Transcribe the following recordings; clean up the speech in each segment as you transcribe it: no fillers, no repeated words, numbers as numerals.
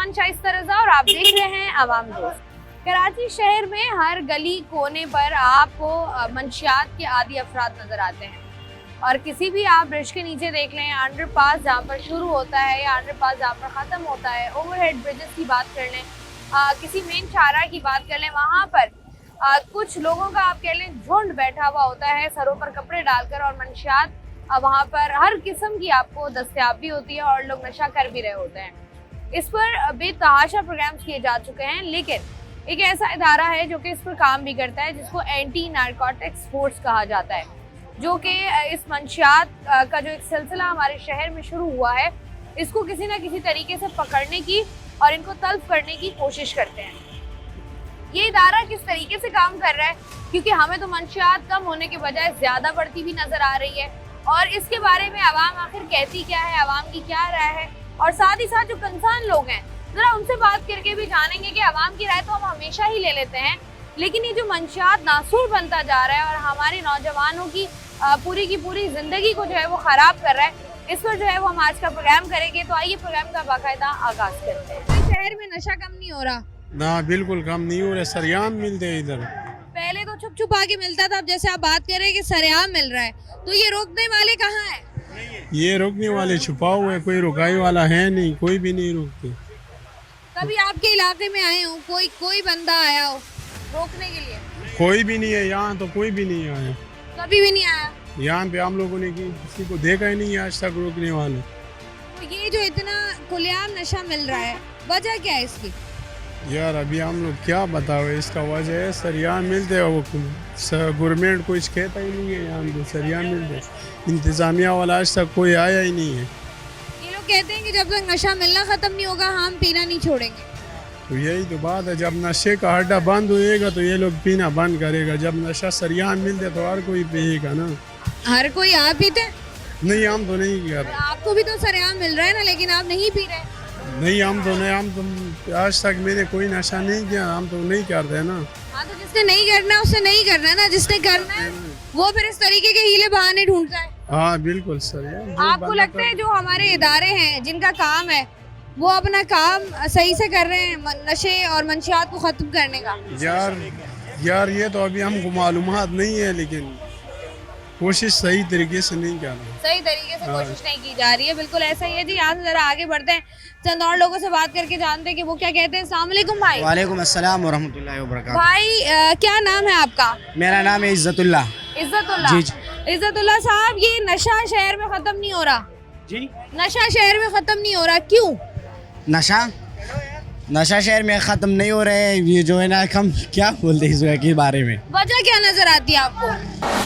उस्मान शाइस्ता रजा और आप देख रहे हैं अवाम दोस्त। कराची शहर में हर गली कोने पर आपको मंशियात के आदि अफराद नजर आते हैं और किसी भी आप ब्रिज के नीचे देख लें, अंडरपास जहाँ पर शुरू होता है या अंडरपास जहाँ पर ख़त्म होता है, ओवरहेड ब्रिजेस की बात कर लें, किसी मेन शाहराह की बात कर लें, वहाँ पर कुछ लोगों का आप कह लें झुंड बैठा हुआ होता है सरों पर कपड़े डालकर और मंशियात वहाँ पर हर किस्म की आपको दस्तयाब भी होती है और लोग नशा कर भी रहे होते हैं। इस पर बेतहाशा प्रोग्राम्स किए जा चुके हैं, लेकिन एक ऐसा इदारा है जो कि इस पर काम भी करता है जिसको एंटी नारकोटिक्स फोर्स कहा जाता है, जो कि इस मंशियात का जो एक सिलसिला हमारे शहर में शुरू हुआ है इसको किसी ना किसी तरीके से पकड़ने की और इनको तल्फ करने की कोशिश करते हैं। ये इदारा किस तरीके से काम कर रहा है, क्योंकि हमें तो मंशियात कम होने के बजाय ज़्यादा बढ़ती भी नज़र आ रही है और इसके बारे में आवाम आखिर कहती क्या है, आवाम की क्या राय है, और साथ ही साथ जो कंसर्न लोग हैं ज़रा उनसे बात करके भी जानेंगे कि आवाम की राय तो हम हमेशा ही ले लेते हैं, लेकिन ये जो मंशियात नासूर बनता जा रहा है और हमारे नौजवानों की पूरी की पूरी ज़िंदगी को जो है वो ख़राब कर रहा है, इस पर जो है वो हम आज का प्रोग्राम करेंगे। तो आइए प्रोग्राम का बाकायदा आगाज़ करते हैं। शहर में नशा कम नहीं हो रहा? ना, बिल्कुल कम नहीं हो रहा, सरेआम मिलते हैं इधर। पहले तो छुप छुपा के मिलता था, अब जैसे आप बात कर रहे हैं कि सरेआम मिल रहा है, तो ये रोकने वाले कहाँ हैं? ये रोकने वाले छुपा हुए, कोई रुकाई वाला है नहीं, कोई भी नहीं रोकते। कभी आपके इलाके में आए हो, कोई बंदा आया हो रोकने के लिए? कोई भी नहीं है यहाँ, तो कोई भी नहीं आया, कभी भी नहीं आया। यहाँ पे हम लोगों ने किसी को देखा ही नहीं आज तक रोकने वाले। तो ये जो इतना खुलेआम नशा मिल रहा है, वजह क्या है इसकी? यार अभी हम लोग क्या बताओ, इसका वजह है सरेआम मिलते हैं, वो गवर्नमेंट कुछ कहता ही नहीं है, यहाँ पे सरेआम मिलते, इंतज़ामिया वाला आज तक कोई आया ही नहीं है। ये लोग कहते हैं कि जब तक नशा मिलना ख़त्म नहीं होगा हम पीना नहीं छोड़ेंगे। तो यही तो बात है, जब नशे का अड्डा बंद होएगा तो ये लोग पीना बंद करेगा। जब नशा सरेआम मिलते तो हर कोई पिएगा ना। हर कोई आप पीते? नहीं, हम तो नहीं कर रहे। आपको भी तो सरेआम मिल रहा है ना, लेकिन आप नहीं पी रहे। नहीं, हम तो आज तक मैंने कोई नशा नहीं किया, हम तो नहीं करते हैं ना। हाँ, तो जिसने नहीं करना है उससे नहीं करना है ना, जिसने करना है वो फिर इस तरीके के हीले बहाने ढूंढता है। हाँ बिल्कुल सर। आपको लगता है जो हमारे इदारे हैं जिनका काम है वो अपना काम सही से कर रहे हैं नशे और मंशियात को खत्म करने का? यार ये तो अभी हमको मालूमात नहीं है, लेकिन कोशिश सही तरीके से नहीं कर रहे। सही तरीके से कोशिश नहीं की जा रही है, बिल्कुल ऐसा ही है जी। यहाँ से जरा आगे बढ़ते हैं, चंद और लोगों से बात करके जानते हैं कि वो क्या कहते हैं। अस्सलाम वालेकुम भाई। वालेकुम अस्सलाम वरहमतुल्लाहि वबरकातुहू। भाई क्या नाम है आपका? मेरा नाम है इज्जतुल्लाह। इज्जतुल्लाह जी। इज्जतुल्लाह साहब, ये नशा शहर में खत्म नहीं हो रहा? जी। नशा शहर में खत्म नहीं हो रहा, क्यों? नशा शहर में ख़त्म नहीं हो रहे, ये जो है ना, हम क्या बोलते हैं इसके बारे में? वजह क्या नजर आती है आपको?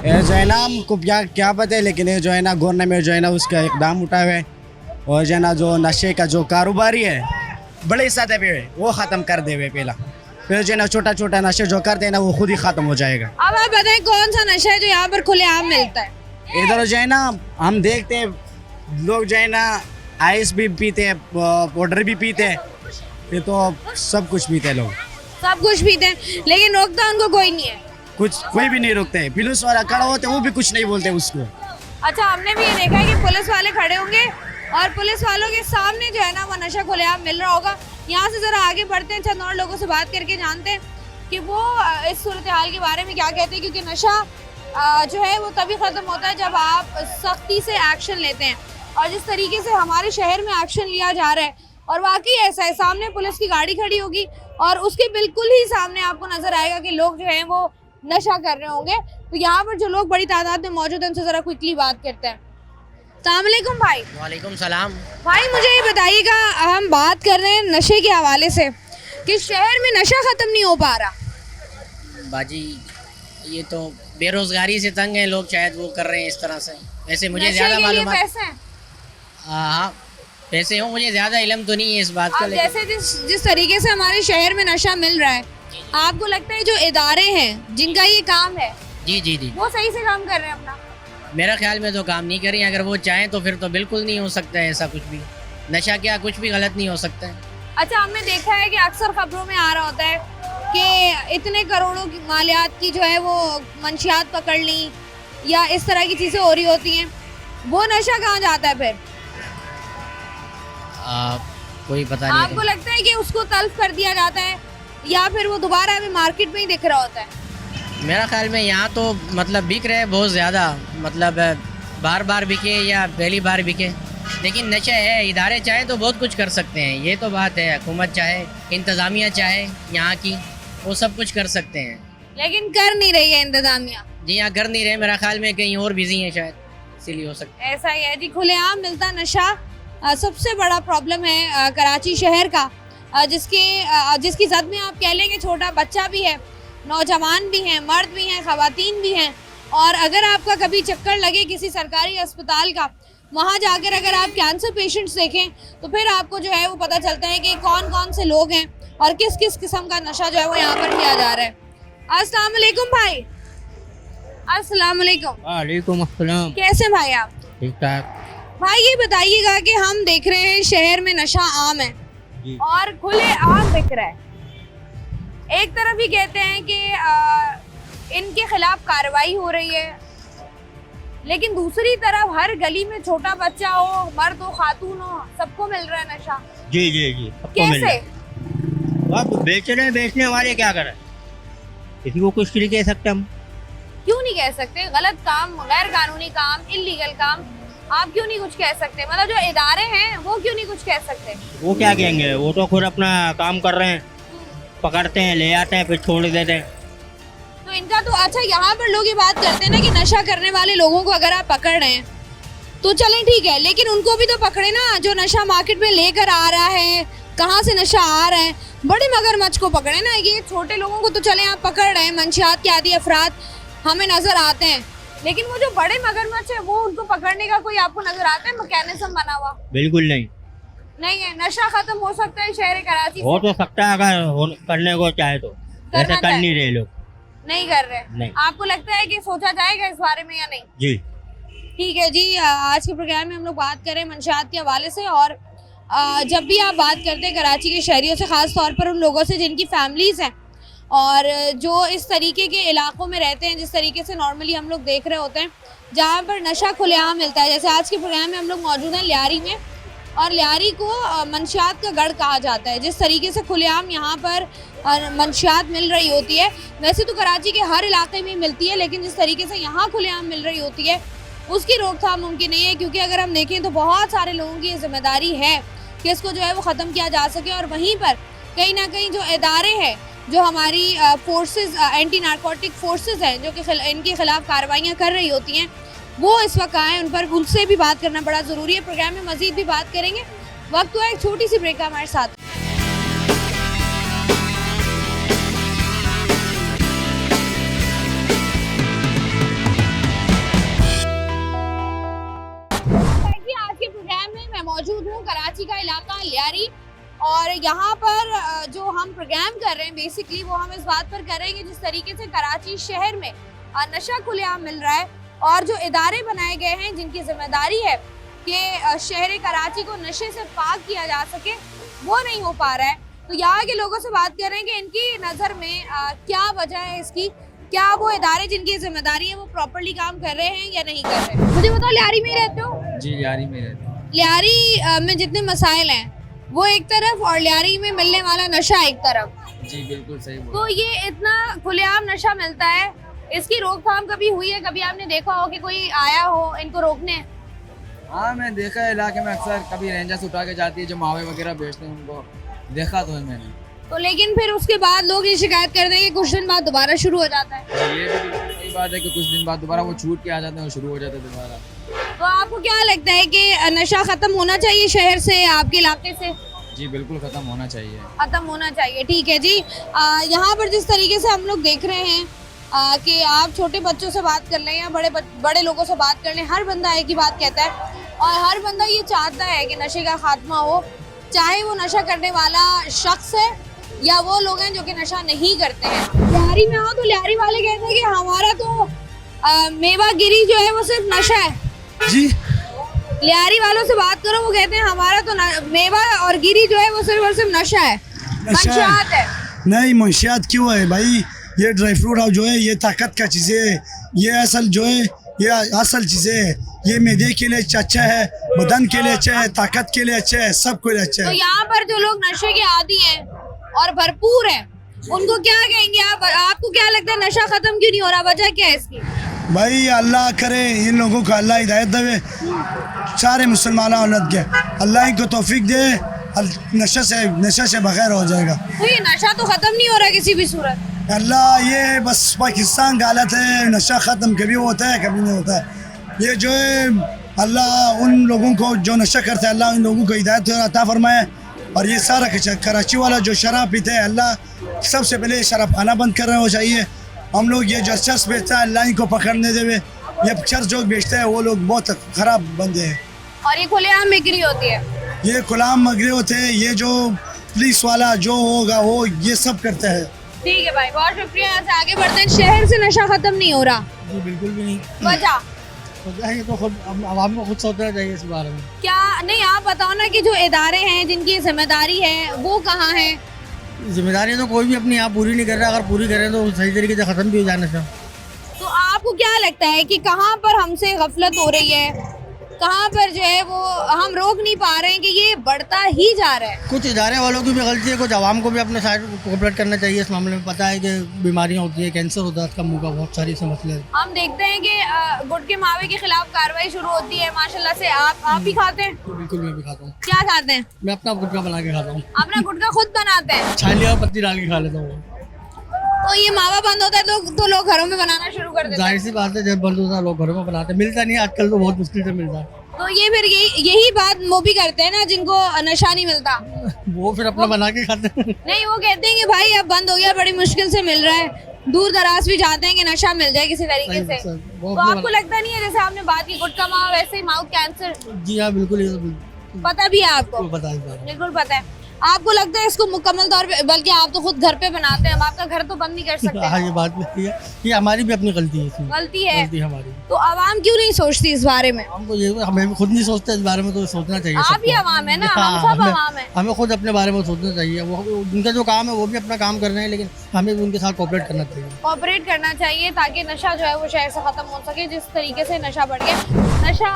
ये जो है ना, हमको क्या पता है, लेकिन ये जो है ना गवर्नमेंट जो है ना उसका इकदाम उठाए हुए और जो है ना जो नशे का जो कारोबारी है बड़े सतह पे वो ख़त्म कर दे हुए पहला, फिर जो है ना छोटा छोटा नशे जो करते हैं ना वो खुद ही ख़त्म हो जाएगा। अब आप बताएं कौन सा नशा है जो यहाँ पर खुलेआम मिलता है? इधर जो है ना हम देखते हैं लोग जो है ना आइस भी पीते हैं, पाउडर भी पीते हैं, ये तो सब कुछ पीते हैं लोग, सब कुछ पीते हैं, लेकिन रोकता उनको कोई नहीं है। कोई भी नहीं रोकते हैं। पुलिस वाला खड़ा होते हैं वो भी कुछ नहीं बोलते उसको। अच्छा, हमने भी ये देखा है कि पुलिस वाले खड़े होंगे और पुलिस वालों के सामने जो है ना वो नशा खुलेआम मिल रहा होगा। यहाँ से जरा आगे बढ़ते हैं, चंद और लोगों से बात करके जानते हैं कि वो इस सूरत हाल के बारे में क्या कहते हैं, क्योंकि नशा जो है वो तभी ख़त्म होता है जब आप सख्ती से एक्शन लेते हैं, और जिस तरीके से हमारे शहर में एक्शन लिया जा रहा है और वाकई ऐसा है, सामने पुलिस की गाड़ी खड़ी होगी और उसके बिल्कुल ही सामने आपको नजर आएगा कि लोग जो हैं वो नशा कर रहे होंगे। तो यहाँ पर जो लोग बड़ी तादाद में मौजूद हैं उनसे ज़रा क्विकली बात करते हैं। अस्सलाम वालेकुम भाई। वालेकुम सलाम। भाई मुझे ये बताइएगा, हम बात कर रहे हैं नशे के हवाले से कि शहर में नशा ख़त्म नहीं हो पा रहा। बाजी ये तो बेरोजगारी से तंग हैं लोग, शायद वो कर रहे हैं इस तरह से। वैसे मुझे ज़्यादा मालूम है। हाँ पैसे हो, मुझे ज़्यादा इल्म तो नहीं है इस बात का। जैसे जिस तरीके से हमारे शहर में नशा मिल रहा है, आपको लगता है जो इदारे हैं जिनका ये काम है जी वो सही से काम कर रहे हैं अपना? मेरा ख्याल में तो काम नहीं कर रही। अगर वो चाहें तो फिर तो बिल्कुल नहीं हो सकता है ऐसा कुछ भी। नशा क्या कुछ भी गलत नहीं हो सकता है। अच्छा, हमने देखा है कि अक्सर खबरों में आ रहा होता है कि इतने करोड़ों की मालियात की जो है वो मंशियात पकड़ ली या इस तरह की चीज़ें हो रही होती हैं, वो नशा कहाँ जाता है फिर? कोई पता नहीं। आपको लगता है कि उसको तल्फ कर दिया जाता है या फिर वो दोबारा अभी मार्केट में ही दिख रहा होता है? मेरा ख्याल में यहाँ तो मतलब बिक रहे हैं बहुत ज़्यादा, मतलब बार बार बिके या पहली बार बिके, लेकिन नशा है। इदारे चाहे तो बहुत कुछ कर सकते हैं, ये तो बात है। हुकूमत चाहे, इंतज़ामिया चाहे यहाँ की, वो सब कुछ कर सकते हैं, लेकिन कर नहीं रही है इंतजामिया। जी यहाँ कर नहीं रहे। मेरा ख्याल में कहीं और बिजी हैं शायद, इसीलिए हो सकता ऐसा ही है जी। खुलेआम मिलता नशा सबसे बड़ा प्रॉब्लम है कराची शहर का, जिसकी जद में आप कह लेंगे छोटा बच्चा भी है, नौजवान भी हैं, मर्द भी हैं, ख़वातीन भी हैं। और अगर आपका कभी चक्कर लगे किसी सरकारी अस्पताल का, वहाँ जाकर अगर आप कैंसर पेशेंट्स देखें तो फिर आपको जो है वो पता चलता है कि कौन कौन से लोग हैं और किस किस किस्म का नशा जो है वो यहाँ पर किया जा रहा है। अस्सलाम वालेकुम भाई। अस्सलाम वालेकुम। वालेकुम अस्सलाम। कैसे भाई आप? ठीक ठाक। भाई ये बताइएगा कि हम देख रहे हैं शहर में नशा आम है जी। और खुले आम बिक रहा है। एक तरफ ही कहते हैं कि इनके खिलाफ कार्रवाई हो रही है, लेकिन दूसरी तरफ हर गली में छोटा बच्चा हो, मर्द हो, खातून हो, सबको मिल रहा है नशा। जी जी जी, सबको मिल रहा कैसे? है। अब बेच रहे हैं, बेचने वाले क्या करें, किसी को कुछ नहीं कह सकते हम। क्यों नहीं कह सकते? गलत काम, गैर कानूनी काम, इल्लीगल काम आप क्यों नहीं कुछ कह सकते? मतलब जो इदारे हैं वो क्यों नहीं कुछ कह सकते? वो क्या कहेंगे, वो तो खुद अपना काम कर रहे हैं, पकड़ते हैं, ले आते हैं, फिर छोड़ देते हैं। तो इनका तो अच्छा, यहाँ पर लोग ये बात करते हैं ना कि नशा करने वाले लोगों को अगर आप पकड़ रहे हैं तो चलें ठीक है, लेकिन उनको भी तो पकड़े ना जो नशा मार्केट में लेकर आ रहा है, कहाँ से नशा आ रहा है। बड़े मगरमच्छ को पकड़े ना, ये छोटे लोगों को तो चले आप पकड़ रहे हैं, मंशियात के आदि अफराद हमें नजर आते हैं, लेकिन वो जो बड़े मगरमच्छ है वो उनको पकड़ने का कोई आपको नजर आता है मैकेनिज्म बना हुआ? बिल्कुल नहीं। नहीं है। नशा खत्म हो सकता है शहर कराची हो से? तो सकता है अगर करने को चाहे तो, ऐसा कर नहीं रहे लोग। नहीं कर रहे? नहीं। आपको लगता है कि सोचा जाएगा इस बारे में या नहीं? जी ठीक है जी। आज के प्रोग्राम में हम लोग बात करें मंशियात के हवाले से, और जब भी आप बात करते हैं कराची के शहरियों से, ख़ास तौर पर उन लोगों से जिनकी फैमिलीज़ हैं और जो इस तरीके के इलाकों में रहते हैं, जिस तरीके से नॉर्मली हम लोग देख रहे होते हैं जहाँ पर नशा खुलेआम मिलता है। जैसे आज के प्रोग्राम में हम लोग मौजूद हैं लियारी में, और लियारी को मंशियात का गढ़ कहा जाता है। जिस तरीके से खुलेआम यहाँ पर मंशियात मिल रही होती है, वैसे तो कराची के हर इलाके में मिलती है, लेकिन जिस तरीके से यहाँ खुलेआम मिल रही होती है उसकी रोकथाम मुमकिन नहीं है, क्योंकि अगर हम देखें तो बहुत सारे लोगों की जिम्मेदारी है कि इसको जो है वो ख़त्म किया जा सके। और वहीं पर कहीं ना कहीं जो इदारे हैं, जो हमारी फोर्सेस, एंटी नारकोटिक फोर्सेस हैं, जो कि इनके खिलाफ कार्रवाइयाँ कर रही होती हैं, वो इस वक्त आए, उन पर उनसे भी बात करना बड़ा ज़रूरी है। प्रोग्राम में मज़ीद भी बात करेंगे, वक्त हुआ एक छोटी सी ब्रेक का हमारे साथ। आज के प्रोग्राम में मैं मौजूद हूँ कराची का इलाका लियारी, और यहाँ पर जो हम प्रोग्राम कर रहे हैं बेसिकली वो हम इस बात पर कर रहे हैं कि जिस तरीके से कराची शहर में नशा खुलेआम मिल रहा है और जो इदारे बनाए गए हैं जिनकी जिम्मेदारी है कि शहर कराची को नशे से पाक किया जा सके, वो नहीं हो पा रहा है। तो यहाँ के लोगों से बात कर रहे हैं कि इनकी नज़र में क्या वजह है इसकी, क्या वो इदारे जिनकी जिम्मेदारी है वो प्रॉपर्ली काम कर रहे हैं या नहीं कर रहे। मुझे बताओ, लियारी में ही रहते हो? जी लियारी में रहते हैं। लियारी में जितने मसाइल हैं वो एक तरफ और लियारी में मिलने वाला नशा एक तरफ। जी बिल्कुल सही बोला। तो ये इतना खुलेआम नशा मिलता है, इसकी रोकथाम कभी हुई है? कभी आपने देखा हो कि कोई आया हो इनको रोकने? हाँ मैं देखा है इलाके में, अक्सर कभी रेंजर्स उठा के जाती है जो मावे वगैरह बेचते हैं, उनको देखा तो है मैंने। तो लेकिन फिर उसके बाद लोग ये शिकायत करते हैं कि कुछ दिन बाद दोबारा शुरू हो जाता है। ये भी बिल्कुल सही बात है कि कुछ दिन बाद दोबारा वो छूट के आ जाते हैं और शुरू हो जाते हैं दोबारा। तो आपको क्या लगता है कि नशा खत्म होना चाहिए शहर से, आपके इलाके से? जी बिल्कुल ख़त्म होना चाहिए। खत्म होना चाहिए, ठीक है जी। यहाँ पर जिस तरीके से हम लोग देख रहे हैं कि आप छोटे बच्चों से बात कर लें या बड़े लोगों से बात कर लें, हर बंदा एक ही बात कहता है और हर बंदा ये चाहता है कि नशे का खात्मा हो, चाहे वो नशा करने वाला शख्स है या वो लोग हैं जो कि नशा नहीं करते हैं। लियारी में आओ तो लियारी वाले कहते हैं कि हमारा तो मेवा गिरी जो है वो सिर्फ नशा है। जी लियारी वालों से बात करो, वो कहते हैं हमारा तो मेवा और गिरी जो है वो सिर्फ और सिर्फ नशा है, मंशियात है। नहीं, मंशियात क्यों है भाई? ये ड्राई फ्रूट जो है ये ताकत का चीज़ है, ये असल जो है ये असल चीज़ें है। ये मैदे के लिए अच्छा है, बदन के लिए अच्छा है, ताकत के लिए अच्छा है, सब कुछ अच्छा तो है। यहाँ पर जो लोग नशे के आदी हैं और भरपूर हैं, उनको क्या कहेंगे आप? आपको क्या लगता है नशा खत्म क्यों नहीं हो रहा? वजह क्या है इसकी? भाई अल्लाह करे इन लोगों को अल्लाह हिदायत दे, सारे मुसलमान औलत के अल्लाह इनको तौफीक दे, नशा से बगैर हो जाएगा। तो ये नशा तो खत्म नहीं हो रहा किसी भी सूरत। अल्लाह ये बस पाकिस्तान का हालत है, नशा ख़त्म कभी होता है कभी नहीं होता है। ये जो है अल्लाह उन लोगों को जो नशा करते हैं अल्लाह उन लोगों को हिदायत अता फरमाए। और ये सारा कराची वाला जो शराब पीते हैं अल्लाह सबसे पहले शराब खाना बंद करना हो चाहिए। हम लोग ये जो चर्च बेचता है अल्लाह इनको पकड़ने देवे। ये चर्च जो बेचते हैं वो लोग बहुत ख़राब बंदे हैं और ये खुलेआम बिक्री होती है। ये गुलाम मगरे होते हैं। ये जो पुलिस वाला जो होगा वो ये सब करते हैं। ठीक है भाई, बहुत शुक्रिया। यहाँ से आगे बढ़ते हैं। शहर से नशा खत्म नहीं हो रहा, जी बिल्कुल भी नहीं। वजह ये तो खुद आवाम को खुद सोचना चाहिए इस बारे में। क्या? नहीं, आप बताओ ना कि जो इदारे हैं जिनकी जिम्मेदारी है वो कहाँ है? जिम्मेदारी तो कोई भी अपनी आप पूरी नहीं कर रहा, अगर पूरी करें तो सही तरीके से ख़त्म भी हो जाना चाहिए। तो आपको क्या लगता है कि कहाँ पर हमसे गफलत हो रही है, कहाँ पर जो है वो हम रोक नहीं पा रहे हैं कि ये बढ़ता ही जा रहा है? कुछ इदारे वालों की भी गलती है, कुछ आवाम को भी अपने साइड कोऑपरेट करना चाहिए इस मामले में। पता है कि बीमारियाँ होती है, कैंसर होता है, इसका मुँह का बहुत सारी से मसले हैं। हम देखते हैं कि गुटखे मावे के खिलाफ कार्रवाई शुरू होती है माशाल्लाह से। आप भी खाते हैं? तो बिल्कुल मैं भी खाता हूँ। क्या खाते हैं? मैं अपना गुटखा बना के खाता हूँ। अपना गुटखा खुद बनाते हैं? छाली और पत्ती डाल के खा लेता हूँ। तो ये मावा बंद होता है तो लोग घरों में बनाना शुरू कर देते हैं। जाहिर सी बात है, जब बंद होता है लोग घरों में बनाते हैं। मिलता नहीं आजकल, तो बहुत मुश्किल से मिलता है। तो ये फिर यही बात वो भी करते हैं ना जिनको नशा नहीं मिलता, वो फिर अपना बना के खाते हैं। नहीं वो कहते हैं कि भाई अब बंद हो गया, बड़ी मुश्किल से मिल रहा है, दूर दराज भी जाते हैं कि नशा मिल जाए किसी तरीके से। तो आपको लगता नहीं है, जैसे आपने बात की गुटखा मावा, वैसे ही माउथ कैंसर? जी हाँ बिल्कुल, ये तो पता भी है आपको? पता है, बिल्कुल पता है। आपको लगता है इसको मुकम्मल तौर पे, बल्कि आप तो खुद घर पे बनाते हैं, हम आपका घर तो बंद नहीं कर सकते। हाँ ये बात भी है, ये हमारी भी अपनी गलती है इसमें। गलती है हमारी। तो आवाम क्यों नहीं सोचती इस बारे में? हमको ये हमें भी खुद नहीं सोचते इस बारे में, तो सोचना चाहिए। आप ही आवाम है ना, हम सब आवाम है। हमें खुद अपने बारे में सोचना चाहिए। वो उनका जो काम है वो भी अपना काम कर रहे हैं, लेकिन हमें भी उनके साथ कोऑपरेट करना चाहिए। कोऑपरेट करना चाहिए ताकि नशा जो है वो शहर से खत्म हो सके। जिस तरीके से नशा बढ़ गया, नशा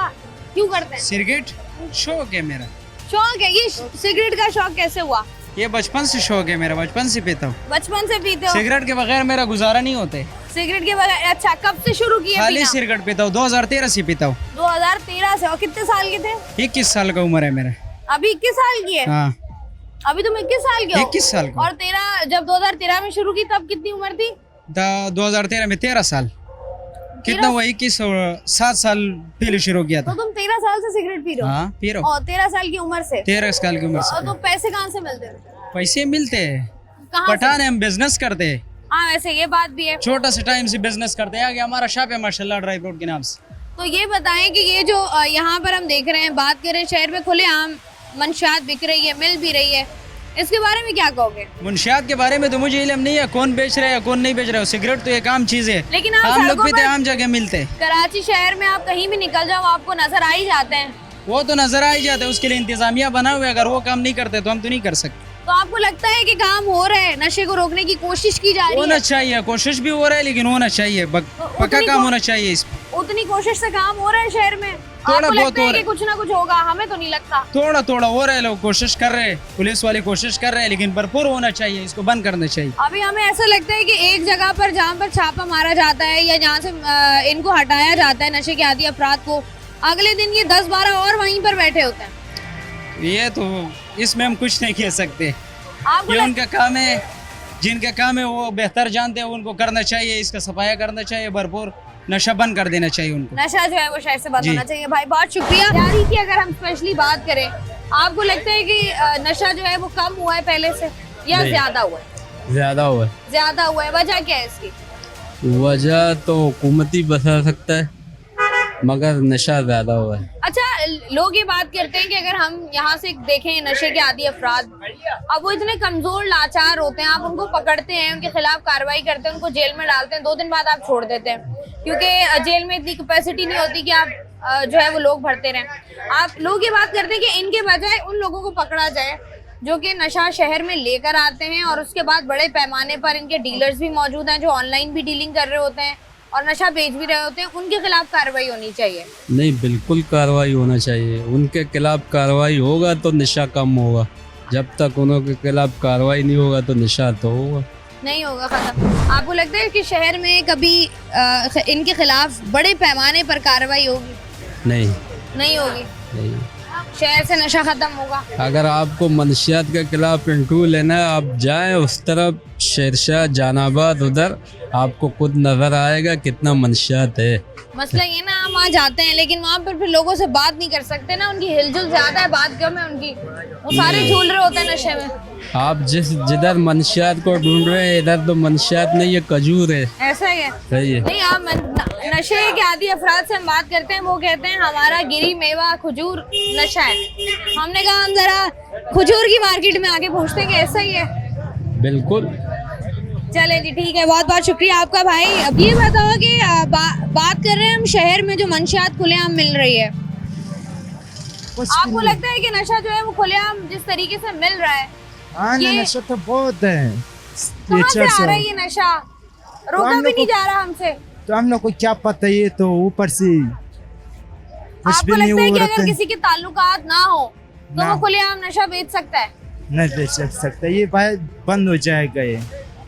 क्यों करते हैं? सिगरेट शौक है मेरा। शौक है? ये सिगरेट का शौक कैसे हुआ? ये बचपन से शौक है मेरा, बचपन से पीता हूँ। बचपन से पीते हो? सिगरेट के बगैर मेरा गुजारा नहीं होते। सिगरेट के बगैर? अच्छा, कब से शुरू किया खाली पीना? सिगरेट पीता हूँ, 2013 से पीता हूँ। 2013 से? और कितने साल के थे? 21 साल का उम्र है मेरा। अभी 21 साल की है? हाँ अभी तुम 21 साल के हो? 21 साल का। और जब 2013 में शुरू की तब कितनी उम्र थी? 2013 में 13 साल। कितना हुआ? 21 और 7 साल पहले शुरू किया तो था। तुम 13 साल से सिगरेट पी रहे हो? हाँ पी रहा हूँ। और 13 साल की उम्र से? 13 साल की उम्र से। तो पैसे कहाँ से मिलते हैं? पैसे मिलते हैं, कहाँ से? पठान है, हम बिजनेस करते हैं। हाँ वैसे ये बात भी है। छोटा सा टाइम से बिजनेस करते हैं। आगे हमारा शॉप है माशाल्लाह ड्राई फ्रूट के नाम से। तो ये बताएं कि ये जो यहाँ पर हम देख रहे हैं, बात करें शहर में खुलेआम मंशियात बिक रही है, मिल भी रही है, इसके बारे में क्या कहोगे? मुंशियात के बारे में तो मुझे इल्म नहीं है, कौन बेच रहा है कौन नहीं बेच रहा है। सिगरेट तो एक आम चीज है, लेकिन आप हम लोग सड़कों पीते पर- आम जगह मिलते हैं। कराची शहर में आप कहीं भी निकल जाओ आपको नजर आ ही जाते हैं। वो तो नजर आ ही जाता है, उसके लिए इंतजामिया बना हुआ है। अगर वो काम नहीं करते तो हम तो नहीं कर सकते। तो आपको लगता है कि काम हो रहा है, नशे को रोकने की कोशिश की जा रही होना है? चाहिए, कोशिश भी हो रहा है, लेकिन होना चाहिए, पक्का उतनी काम को- होना चाहिए इस। उतनी कोशिश से काम हो रहा है शहर में? थोड़ा आपको बहुत लगता है हो कि रहा है। कुछ ना कुछ होगा? हमें तो नहीं लगता। थोड़ा थोड़ा हो रहा है, लोग कोशिश कर रहे हैं, पुलिस वाले कोशिश कर रहे हैं, लेकिन भरपूर होना चाहिए, इसको बंद करना चाहिए। अभी हमें ऐसा लगता है कि एक जगह पर जहाँ पर छापा मारा जाता है या जहाँ से इनको हटाया जाता है नशे के आदी अफराद को, अगले दिन ये 10-12 और वहीं पर बैठे होते हैं। ये तो इसमें हम कुछ नहीं कह सकते। आपको ये लग- उनका काम है, जिनका काम है वो बेहतर जानते हैं, उनको करना चाहिए, इसका सफाया करना चाहिए, भरपूर नशा बंद कर देना चाहिए उनको। नशा जो है वो शहर से बंद जी। होना चाहिए। भाई बहुत शुक्रिया। तैयारी की अगर हम स्पेशली बात करें, आपको लगता है कि नशा जो है वो कम हुआ है पहले से या ज्यादा हुआ है? ज़्यादा हुआ है। ज्यादा हुआ है। वजह क्या है इसकी? वजह तो हुकूमत ही बता सकता है, मगर नशा ज़्यादा हुआ है। अच्छा, लोग ये बात करते हैं कि अगर हम यहाँ से देखें नशे के आदी अफराद, अब वो इतने कमजोर लाचार होते हैं, आप उनको पकड़ते हैं, उनके खिलाफ कार्रवाई करते हैं, उनको जेल में डालते हैं, 2 दिन बाद आप छोड़ देते हैं, क्योंकि जेल में इतनी कैपेसिटी नहीं होती कि आप जो है वो लोग भरते रहें। आप लोग ये बात करते हैं कि इनके बजाय उन लोगों को पकड़ा जाए जो कि नशा शहर में लेकर आते हैं, और उसके बाद बड़े पैमाने पर इनके डीलर्स भी मौजूद हैं जो ऑनलाइन भी डीलिंग कर रहे होते हैं, और नशा बेच भी रहे होते हैं, उनके खिलाफ कार्रवाई होनी चाहिए? नहीं, बिल्कुल कार्रवाई होना चाहिए। उनके खिलाफ कार्रवाई होगा तो नशा कम होगा। जब तक उनके खिलाफ कार्रवाई नहीं होगा तो नशा तो होगा नहीं होगा खत्म। आपको लगता है कि शहर में कभी इनके खिलाफ बड़े पैमाने पर कार्रवाई होगी? नहीं, नहीं होगी। नहीं। शहर से नशा खत्म होगा? अगर आपको मनशियात के खिलाफ इंटरव्यू लेना है, आप जाएं उस तरफ, शेरशाह, जहानाबाद, उधर आपको खुद नजर आएगा कितना मनशियात है। मसला ये ना, हम वहाँ जाते हैं लेकिन वहाँ पर फिर लोगों से बात नहीं कर सकते ना, उनकी हिलजुल ज्यादा है, बात कम है उनकी, वो सारे झूल रहे होते हैं नशे में। आप जिधर मनशियात को ढूंढ रहे हैं, इधर तो मनशियात नहीं, ये खजूर है। ऐसा ही है? सही है। नहीं, आप नशे के आदि अफराद से हम बात करते हैं, वो कहते हैं हमारा गिरी मेवा खजूर नशा है। हमने कहा हम जरा खजूर की मार्केट में आके पूछते हैं कि ऐसा ही है? बिल्कुल। चले जी, ठीक है, बहुत बहुत शुक्रिया आपका भाई। अब ये बताओ कि बात कर रहे हैं हम शहर में जो मंशियात खुलेआम मिल रही है, आपको लगता है कि नशा जो है वो खुलेआम जिस तरीके से मिल रहा है, ये नशा तो बहुत है, कहाँ से आ रहा है ये नशा? रोका भी नहीं जा रहा हमसे, तो हम लोग को क्या पता, ये तो ऊपर से। आपको लगता है कि अगर किसी के ताल्लुकात ना हो तो वो खुलेआम नशा बेच सकता है? नहीं बेच सकता, ये बंद हो जाएगा। ये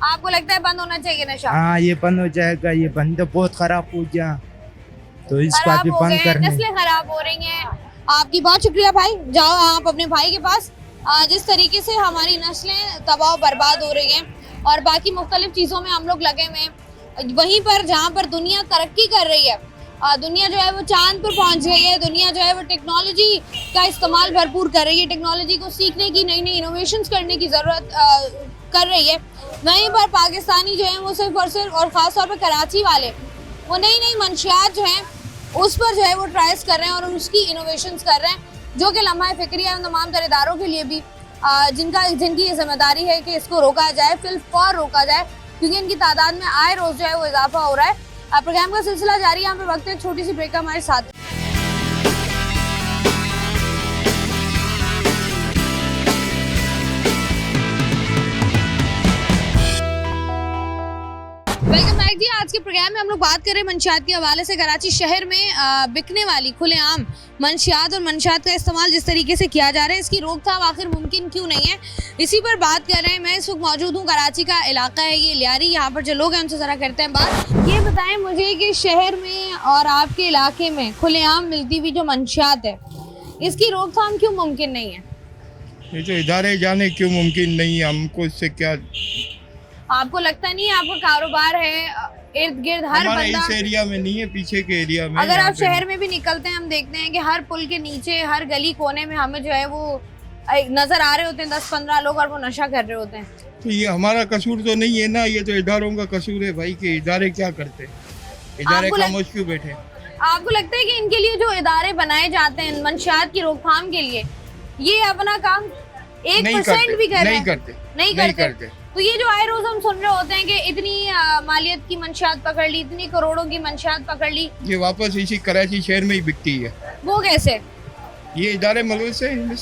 आपको लगता है बंद होना चाहिए नशा? हाँ, ये बंद हो जाएगा। ये बंद बहुत खराब हो गया, तो इसका भी बंद करना। नस्लें खराब हो रही हैं। आपकी बहुत शुक्रिया भाई, जाओ आप अपने भाई के पास। जिस तरीके से हमारी नस्लें तबाह बर्बाद हो रही हैं और बाकी मुख्तलिफ चीज़ों में हम लोग लगे हुए हैं, वहीं पर जहाँ पर दुनिया तरक्की कर रही है, दुनिया जो है वो चांद पर पहुँच गई है, दुनिया जो है वो टेक्नोलॉजी का इस्तेमाल भरपूर कर रही है, टेक्नोलॉजी को सीखने की, नई नई इनोवेशंस करने की ज़रूरत कर रही है। वहीं पर पाकिस्तानी जो है वो सिर्फ और सिर्फ, और ख़ास तौर पर कराची वाले, वो नई नई मंशियात जो हैं उस पर जो है वो ट्राइज कर रहे हैं और उसकी इनोवेशंस कर रहे हैं, जो कि लम्हा फ़िक्रिया उन तमाम तर इदारों के लिए भी जिनकी ये जिम्मेदारी है कि इसको रोका जाए, फिलफौर रोका जाए, क्योंकि इनकी तादाद में आए रोज़ जो है वो इजाफा हो रहा है। प्रोग्राम का सिलसिला जारी है, यहाँ पर वक्त है छोटी सी ब्रेक का, हमारे साथ। वेलकम बैक जी। आज के प्रोग्राम में हम लोग बात कर रहे हैं मंशियात के हवाले से। कराची शहर में बिकने वाली खुलेआम मंशियात और मंशियात का इस्तेमाल जिस तरीके से किया जा रहा है, इसकी रोकथाम आखिर मुमकिन क्यों नहीं है, इसी पर बात कर रहे हैं। मैं इस वक्त मौजूद हूँ, कराची का इलाका है ये लियारी, यहाँ पर जो लोग हैं उनसे ज़रा करते हैं बात। ये बताएं मुझे कि शहर में और आपके इलाके में खुलेआम मिलती हुई जो मंशियात है, इसकी रोकथाम क्यों मुमकिन नहीं है? ये जो इदारे जाने क्यों मुमकिन नहीं है, हमको इससे क्या? आपको लगता नहीं है आपका कारोबार है इर्द गिर्द हर बंदा इस एरिया में नहीं है, पीछे के एरिया में? अगर आप शहर में भी निकलते हैं, हम देखते हैं कि हर पुल के नीचे, हर गली कोने में हमें जो है वो नजर आ रहे होते हैं 10-15 लोग, और वो नशा कर रहे होते हैं। तो ये हमारा कसूर तो नहीं है ना, ये तो इदारों का कसूर है भाई, कि इदारे क्या करते, इदारे खामोश क्यों बैठे? आपको लगता है कि इनके लिए जो इदारे बनाए जाते हैं मंशियात की रोकथाम के लिए, ये अपना काम 1% भी कर रहे हैं? नहीं करते। तो ये जो आए रोज हम सुन रहे होते हैं कि इतनी मालियत की मंशियात पकड़ ली, इतनी करोड़ों की मंशियात पकड़ ली, ये वापस इसी कराची शहर में ही बिकती है। वो कैसे? ये इदारे मलूस है।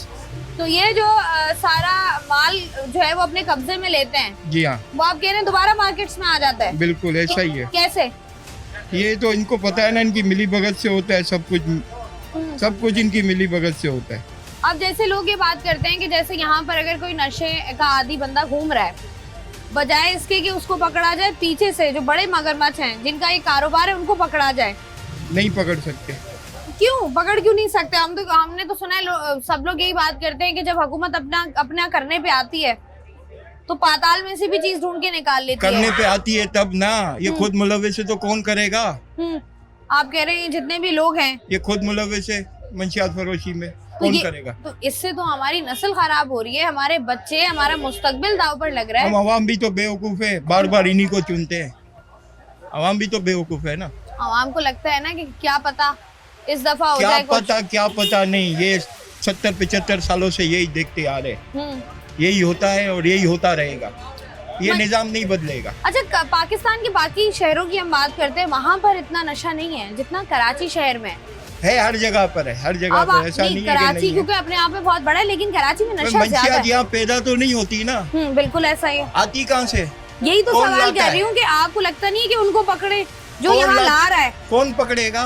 तो ये जो सारा माल जो है वो अपने कब्जे में लेते हैं, जी हाँ, वो आप कह रहे हैं दोबारा मार्केट्स में आ जाता है? बिल्कुल ऐसा ही है। कैसे? ये तो इनको पता है ना, इनकी मिली भगत से होता है सब कुछ इनकी मिली भगत से होता है। अब जैसे लोग ये बात करते हैं कि जैसे यहाँ पर अगर कोई नशे का आदी बंदा घूम रहा है, बजाय इसके कि उसको पकड़ा जाए, पीछे से जो बड़े मगरमच्छ हैं जिनका ये कारोबार है उनको पकड़ा जाए। नहीं पकड़ सकते। क्यों पकड़ क्यों नहीं सकते? हमने तो सुना है, सब लोग यही बात करते हैं कि जब हुकूमत अपना करने पे आती है तो पाताल में से भी चीज ढूंढ के निकाल लेती है। करने पे आती है तब ना, ये खुद मुलव्विस है तो कौन करेगा? आप कह रहे हैं जितने भी लोग हैं ये खुद मुलव्विस है मंशियात फरोशी में, कौन करेगा? तो इससे तो हमारी नस्ल खराब हो रही है, हमारे बच्चे, हमारा मुस्तकबिल दाव पर लग रहा है। हम अवाम भी तो बेवकूफ है, बार बार इन्हीं को चुनते हैं। अवाम भी तो बेवकूफ है ना। अवाम को लगता है ना कि क्या पता इस दफा हो जाए कुछ। क्या पता नहीं, ये 70-75 सालों से यही देखते आ रहे, यही होता है और यही होता रहेगा, ये निजाम नहीं बदलेगा। अच्छा, पाकिस्तान के बाकी शहरों की हम बात करते हैं, वहाँ पर इतना नशा नहीं है जितना कराची शहर में है। हर जगह पर है, हर जगह पर, ऐसा नहीं है कराची क्योंकि अपने आप में बहुत बड़ा है, लेकिन कराची में नशा ज्यादा है। यहाँ पैदा तो नहीं होती ना। बिल्कुल ऐसा ही है। आती कहाँ से? यही तो सवाल कर रही हूँ कि आपको लगता नहीं है कि उनको पकड़े जो यहाँ ला रहा है कौन पकड़ेगा?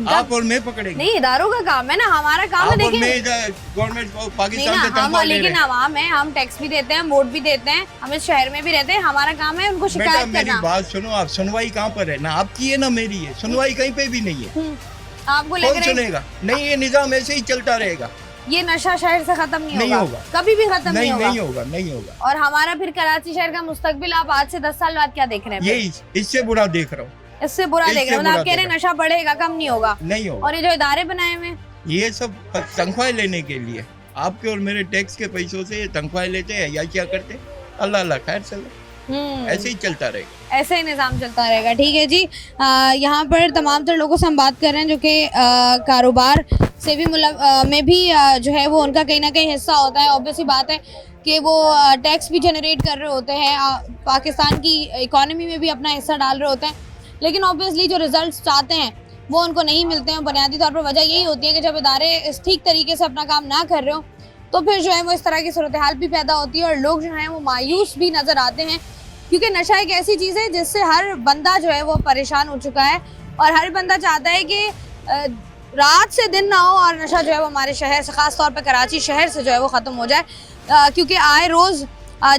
आप और मैं पकड़ेंगे? नहीं, इदारों का काम है ना, हमारा काम है। देखिए गवर्नमेंट नहीं पाकिस्तान ना, से हम तनख्वाह ले लेकिन रहे हैं। आवाम है, हम टैक्स भी देते हैं, वोट भी देते हैं, हम इस शहर में भी रहते हैं, हमारा काम है उनको बेटा शिकायत मेरी करना। बात सुनो, आप सुनवाई कहाँ पर है? ना आपकी है ना मेरी है, सुनवाई कहीं पे भी नहीं है। आपको लग कौन रहा है सुनेगा? नहीं, ये निजाम ऐसे ही चलता रहेगा। ये नशा शहर से खत्म नहीं नहीं होगा, होगा। कभी भी खत्म नहीं होगा। नहीं होगा। और हमारा फिर कराची शहर का मुस्तकबिल आप आज से 10 साल बाद क्या देख रहे हैं? यही इससे बुरा देख रहा हूँ। इससे बुरा इससे देख रहे हैं, बुरा आप कह रहे हैं देख नशा बढ़ेगा, कम नहीं होगा। नहीं होगा। और ये जो इदारे बनाए हुए हैं, ये सब तनख्वाह लेने के लिए, आपके और मेरे टैक्स के पैसों से तनख्वाह लेते हैं या क्या करते? अल्लाह अल्लाह खैर चलो, ऐसे ही चलता रहेगा, ऐसे ही निज़ाम चलता रहेगा। ठीक है जी, यहाँ पर तमाम तरह लोगों से हम बात कर रहे हैं जो कि कारोबार से भी में भी जो है वो उनका कहीं ना कहीं हिस्सा होता है। ऑब्वियसली बात है कि वो टैक्स भी जनरेट कर रहे होते हैं, पाकिस्तान की इकॉनमी में भी अपना हिस्सा डाल रहे होते हैं, लेकिन ऑब्वियसली जो रिजल्ट्स चाहते हैं वो उनको नहीं मिलते हैं। बुनियादी तौर पर वजह यही होती है कि जब इदारे इस ठीक तरीके से अपना काम ना कर रहे हो तो फिर जो है वो इस तरह की सूरत हाल भी पैदा होती है और लोग जो हैं वो मायूस भी नज़र आते हैं, क्योंकि नशा एक ऐसी चीज़ है जिससे हर बंदा जो है वो परेशान हो चुका है और हर बंदा चाहता है कि रात से दिन ना हो और नशा जो है वो हमारे शहर से, ख़ास तौर पर कराची शहर से जो है वो ख़त्म हो जाए, क्योंकि आए रोज़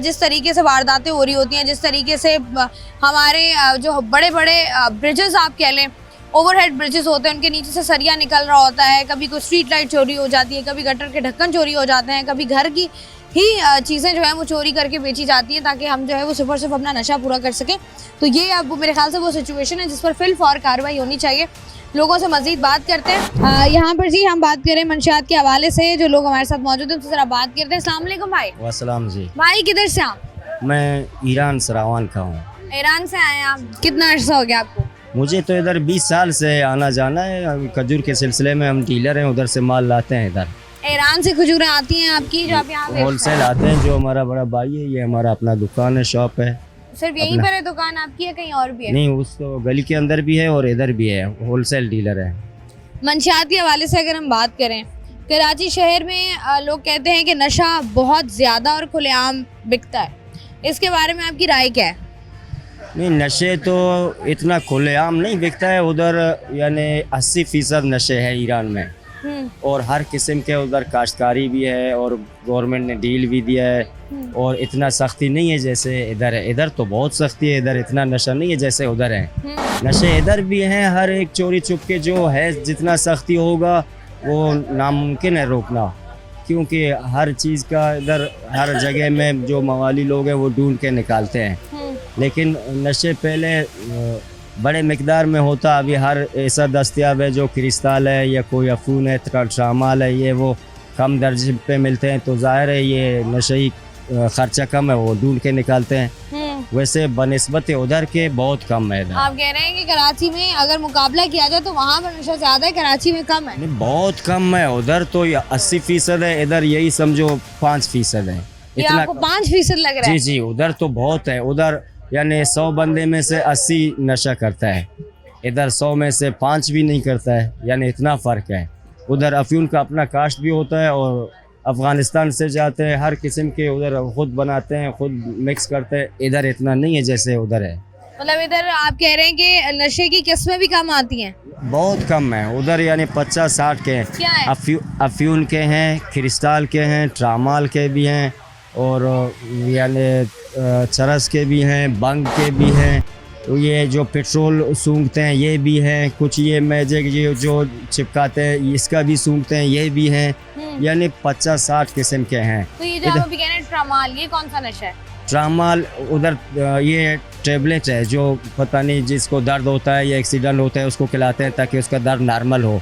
जिस तरीके से वारदातें हो रही होती हैं, जिस तरीके से हमारे जो बड़े बड़े ब्रिजेस आप कह लें, ओवरहेड ब्रिजेस होते हैं, उनके नीचे से सरिया निकल रहा होता है, कभी कोई स्ट्रीट लाइट चोरी हो जाती है, कभी गटर के ढक्कन चोरी हो जाते हैं, कभी घर की ही चीज़ें जो है वो चोरी करके बेची जाती हैं ताकि हम जो है वो सिर्फ अपना नशा पूरा कर सकें। तो ये अब मेरे ख्याल से वो सिचुएशन है जिस पर फिल फौर कार्रवाई होनी चाहिए। लोगों से मजीद बात करते हैं। यहाँ पर जी हम बात करें मंशियात के हवाले से, जो लोग हमारे साथ मौजूद हैं उनसे जरा बात करते हैं। अस्सलाम वालेकुम भाई। वालेकुम जी। भाई किधर से आप? मैं ईरान सरावान का हूँ। ईरान से आए हैं आप, कितना अर्सा हो गया आपको? मुझे तो इधर 20 साल से आना जाना है, खजूर के सिलसिले में हम डीलर हैं, उधर से माल लाते हैं। इधर ईरान से खजूरें आती हैं आपकी जो आप यहाँ होलसेल आते हैं, जो हमारा बड़ा भाई है, ये हमारा अपना दुकान है, शॉप है। सिर्फ यहीं पर है दुकान आपकी या कहीं और भी है? नहीं, उस तो गली के अंदर भी है और इधर भी है, होलसेल डीलर है। मंशियात के हवाले से अगर हम बात करें, कराची शहर में लोग कहते हैं कि नशा बहुत ज़्यादा और खुलेआम बिकता है, इसके बारे में आपकी राय क्या है? नहीं, नशे तो इतना खुलेआम नहीं बिकता है उधर, यानी 80% नशे है ईरान में, और हर किस्म के उधर काश्तकारी भी है और गवर्नमेंट ने डील भी दिया है, और इतना सख्ती नहीं है जैसे इधर है। इधर तो बहुत सख्ती है, इधर इतना नशा नहीं है जैसे उधर है। नशे इधर भी हैं, हर एक चोरी चुपके जो है, जितना सख्ती होगा वो नामुमकिन है रोकना, क्योंकि हर चीज़ का इधर हर जगह में जो मवाली लोग हैं वो ढूंढ के निकालते हैं। लेकिन नशे पहले बड़े मिकदार में होता, अभी हर ऐसा दस्तियाब है जो क्रिस्टल है या कोई अफून है, ट्रामाल है, ये वो कम दर्जे पे मिलते हैं, तो जाहिर है ये नशे खर्चा कम है, वो ढूंढ के निकालते हैं। वैसे बनिस्बत उधर के बहुत कम है। आप कह रहे हैं कि कराची में अगर मुकाबला किया जाए तो वहाँ पर नशा ज़्यादा है, कराची में कम है? नहीं, बहुत कम है। उधर तो 80% है, इधर यही समझो 5% है। ये आपको 5% लग रहा है? जी जी, उधर तो बहुत है। उधर यानी 100 बंदे में से 80 नशा करता है, इधर 100 में से 5 भी नहीं करता है, यानी इतना फ़र्क है। उधर अफ्यून का अपना काश्त भी होता है और अफ़गानिस्तान से जाते हैं, हर किस्म के उधर खुद बनाते हैं, खुद मिक्स करते हैं। इधर इतना नहीं है जैसे उधर है। मतलब इधर आप कह रहे हैं कि नशे की किस्में भी कम आती हैं? बहुत कम है उधर, यानी 50-60 के हैं। क्या है? अफ्यून के हैं, क्रिस्टल के हैं, ट्रामाल के भी हैं, और यानी चरस के भी हैं, बंग के भी हैं, तो ये जो पेट्रोल सूंघते हैं ये भी हैं, कुछ ये मैजिक ये जो चिपकाते हैं इसका भी सूंघते हैं ये भी हैं, यानी 50-60 किस्म के हैं। तो ये जो आप अभी कह रहे हैं ट्रामाल, ये कौन सा नशा है? ट्रामाल उधर ये टेबलेट है जो पता नहीं जिसको दर्द होता है या एक्सीडेंट होता है उसको खिलाते हैं ताकि उसका दर्द नॉर्मल हो।